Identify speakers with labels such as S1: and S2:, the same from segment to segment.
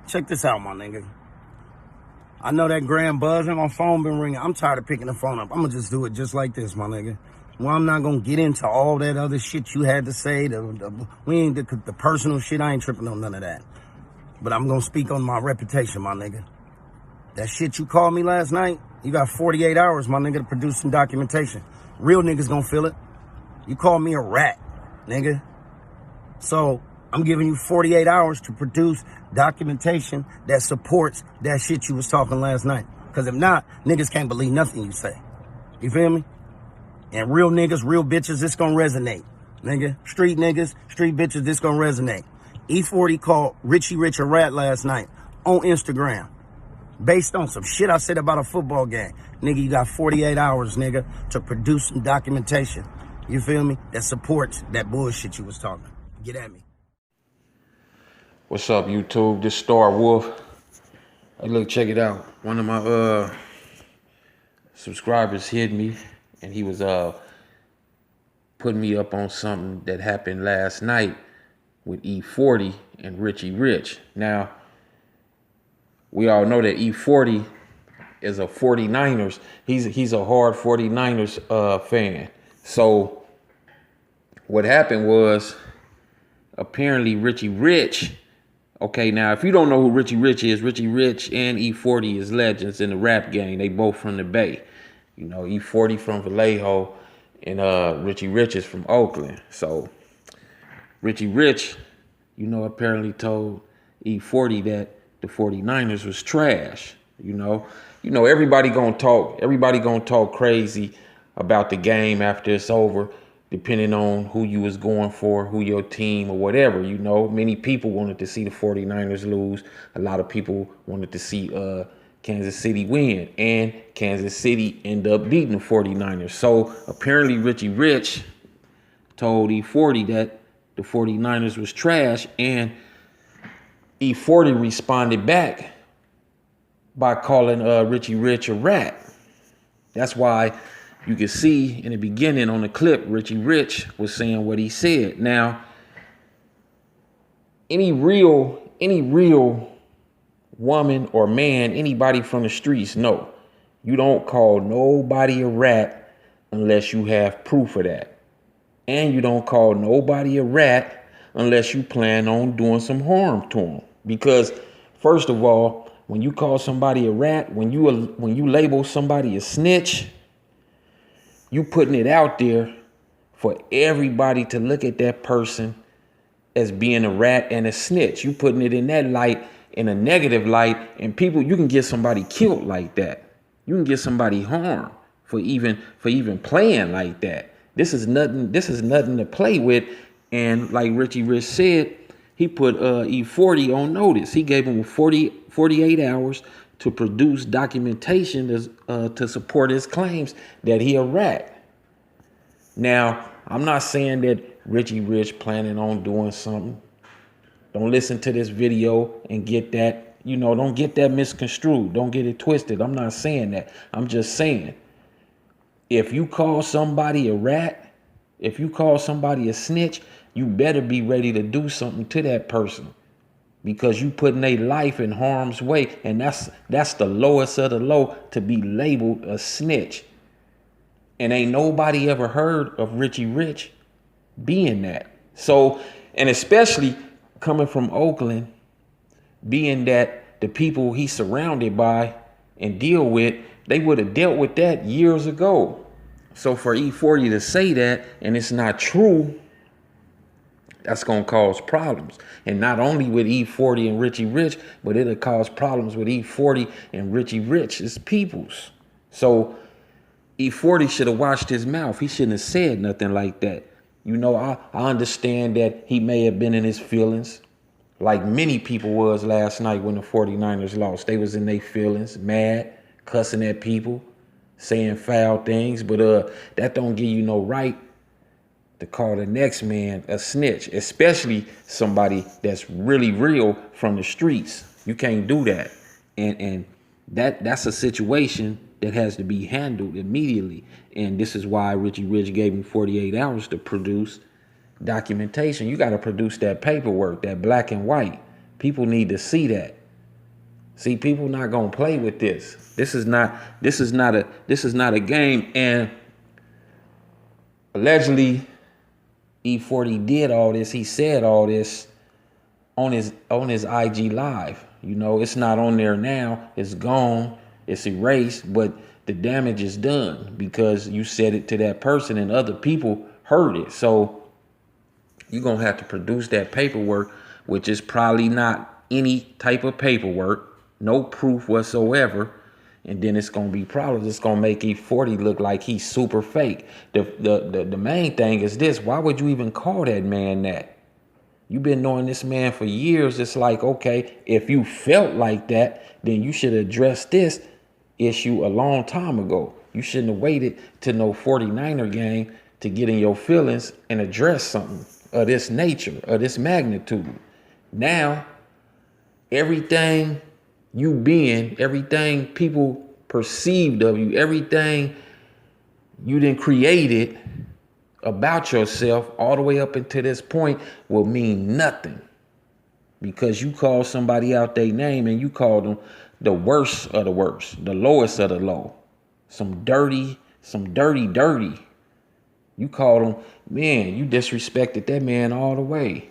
S1: Check this out, my nigga. I know that grand buzz and my phone been ringing. I'm tired of picking the phone up. I'm gonna just do it just like this, my nigga. Well, I'm not gonna get into all that other shit you had to say. The personal shit, I ain't tripping on none of that. But I'm gonna speak on my reputation, my nigga. That shit you called me last night, you got 48 hours, my nigga, to produce some documentation. Real niggas gonna feel it. You called me a rat, nigga. So I'm giving you 48 hours to produce documentation that supports that shit you was talking last night. Because if not, niggas can't believe nothing you say. You feel me? And real niggas, real bitches, this gonna resonate. Nigga, street niggas, street bitches, this gonna resonate. E40 called Richie Rich a rat last night on Instagram. Based on some shit I said about a football game. Nigga, you got 48 hours, nigga, to produce some documentation. You feel me? That supports that bullshit you was talking. Get at me.
S2: What's up, YouTube? This Starwolf. Hey, look, check it out. One of my subscribers hit me, and he was putting me up on something that happened last night with E40 and Richie Rich. Now, we all know that E40 is a 49ers. He's a hard 49ers fan. So what happened was, apparently Richie Rich. Okay, now if you don't know who Richie Rich and E40 is legends in the rap game. They both from the Bay. You know, E40 from Vallejo and Richie Rich is from Oakland. So Richie Rich, you know, apparently told E40 that the 49ers was trash. You know, everybody gonna talk crazy about the game after it's over, depending on who you was going for, who your team or whatever. You know, many people wanted to see the 49ers lose. A lot of people wanted to see Kansas City win, and Kansas City end up beating the 49ers. So apparently Richie Rich told E40 that the 49ers was trash, and E40 responded back by calling Richie Rich a rat. That's why you can see in the beginning on the clip, Richie Rich was saying what he said. Now, any real woman or man, anybody from the streets, know you don't call nobody a rat unless you have proof of that. And you don't call nobody a rat unless you plan on doing some harm to them. Because first of all, when you call somebody a rat, when you label somebody a snitch, you putting it out there for everybody to look at that person as being a rat and a snitch. You putting it in that light, in a negative light, and people, you can get somebody killed like that. You can get somebody harmed for even playing like that. This is nothing to play with. And like Richie Rich said, he put E40 on notice. He gave him 48 hours to produce documentation to support his claims that he a rat. Now, I'm not saying that Richie Rich planning on doing something. Don't listen to this video and get that, don't get that misconstrued. Don't get it twisted. I'm not saying that. I'm just saying, if you call somebody a rat, if you call somebody a snitch, you better be ready to do something to that person, because you putting their life in harm's way. And that's the lowest of the low, to be labeled a snitch. And ain't nobody ever heard of Richie Rich being that. So, and especially coming from Oakland, being that the people he's surrounded by and deal with, they would have dealt with that years ago. So for E40 to say that, and it's not true, that's going to cause problems. And not only with E40 and Richie Rich, but it'll cause problems with E40 and Richie Rich's peoples. So E40 should have watched his mouth. He shouldn't have said nothing like that. I understand that he may have been in his feelings, like many people was last night when the 49ers lost. They was in their feelings, mad, cussing at people, saying foul things. But that don't give you no right to call the next man a snitch, especially somebody that's really real from the streets. You can't do that. And that's a situation that has to be handled immediately. And this is why Richie Rich gave him 48 hours to produce documentation. You got to produce that paperwork, that black and white. People need to see that. See, people not gonna play with this. This is not a game. And allegedly, E40 did all this. He said all this on his IG live. You know, it's not on there now. It's gone. It's erased. But the damage is done because you said it to that person and other people heard it. So you're gonna have to produce that paperwork, which is probably not any type of paperwork, no proof whatsoever. And then it's gonna be problems. It's gonna make E40 look like he's super fake. The main thing is this: why would you even call that man that? You've been knowing this man for years. It's like, okay, if you felt like that, then you should address this issue a long time ago. You shouldn't have waited to no 49er game to get in your feelings and address something of this nature, of this magnitude. Now, everything you being, everything people perceived of you, everything you done created about yourself all the way up until this point will mean nothing. Because you call somebody out their name and you call them the worst of the worst, the lowest of the low. Some dirty. You called him, man, you disrespected that man all the way.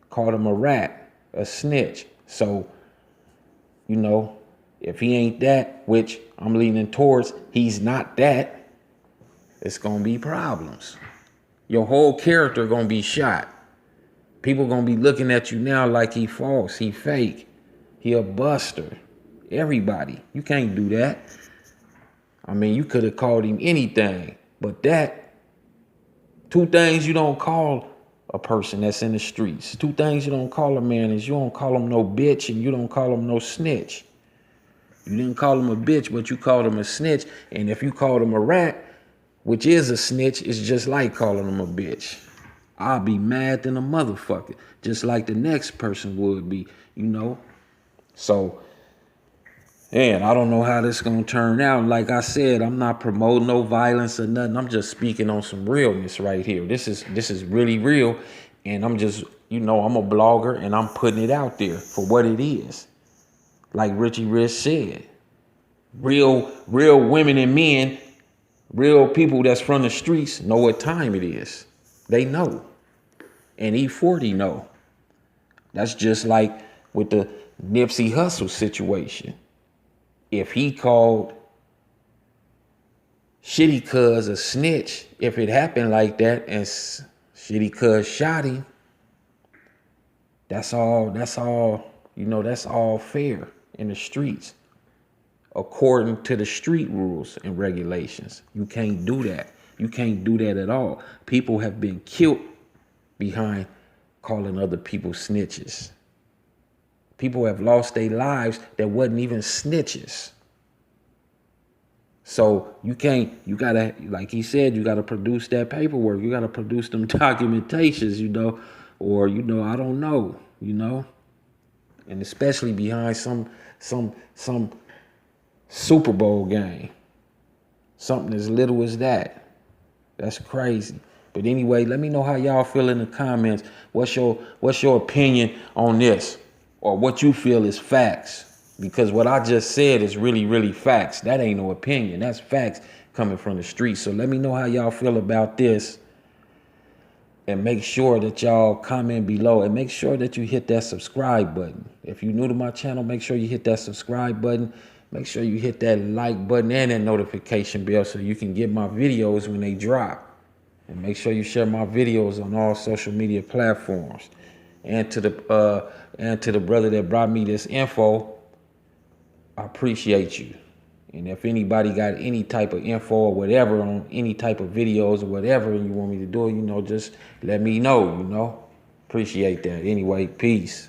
S2: Called him a rat, a snitch. So, you know, if he ain't that, which I'm leaning towards, he's not that, it's going to be problems. Your whole character going to be shot. People going to be looking at you now like he false, he fake, he a buster. Everybody. You can't do that. I mean, you could have called him anything, but that, two things you don't call a person that's in the streets. Two things you don't call a man is you don't call him no bitch and you don't call him no snitch. You didn't call him a bitch, but you called him a snitch. And if you called him a rat, which is a snitch, it's just like calling him a bitch. I'll be mad than a motherfucker, just like the next person would be, you know. So, and I don't know how this gonna turn out. Like I said, I'm not promoting no violence or nothing. I'm just speaking on some realness right here. This is really real, and I'm just, you know, I'm a blogger and I'm putting it out there for what it is. Like Richie Rich said, real women and men, real people that's from the streets know what time it is. They know, and E40 know. That's just like with the Nipsey Hussle situation. If he called Shitty Cuz a snitch, if it happened like that and Shitty Cuz shot him, that's all, you know, that's all fair in the streets. According to the street rules and regulations, you can't do that. You can't do that at all. People have been killed behind calling other people snitches. People have lost their lives that wasn't even snitches. So you gotta, like he said, you gotta produce that paperwork. You gotta produce them documentations, you know, or, you know, I don't know, you know, and especially behind some Superbowl game, something as little as that. That's crazy. But anyway, let me know how y'all feel in the comments. What's your opinion on this? Or what you feel is facts. Because what I just said is really, really facts. That ain't no opinion. That's facts coming from the streets. So let me know how y'all feel about this. And make sure that y'all comment below. And make sure that you hit that subscribe button. If you're new to my channel, make sure you hit that subscribe button. Make sure you hit that like button and that notification bell so you can get my videos when they drop. And make sure you share my videos on all social media platforms. And to the brother that brought me this info, I appreciate you. And if anybody got any type of info or whatever on any type of videos or whatever and you want me to do it, you know, just let me know, you know. Appreciate that. Anyway, peace.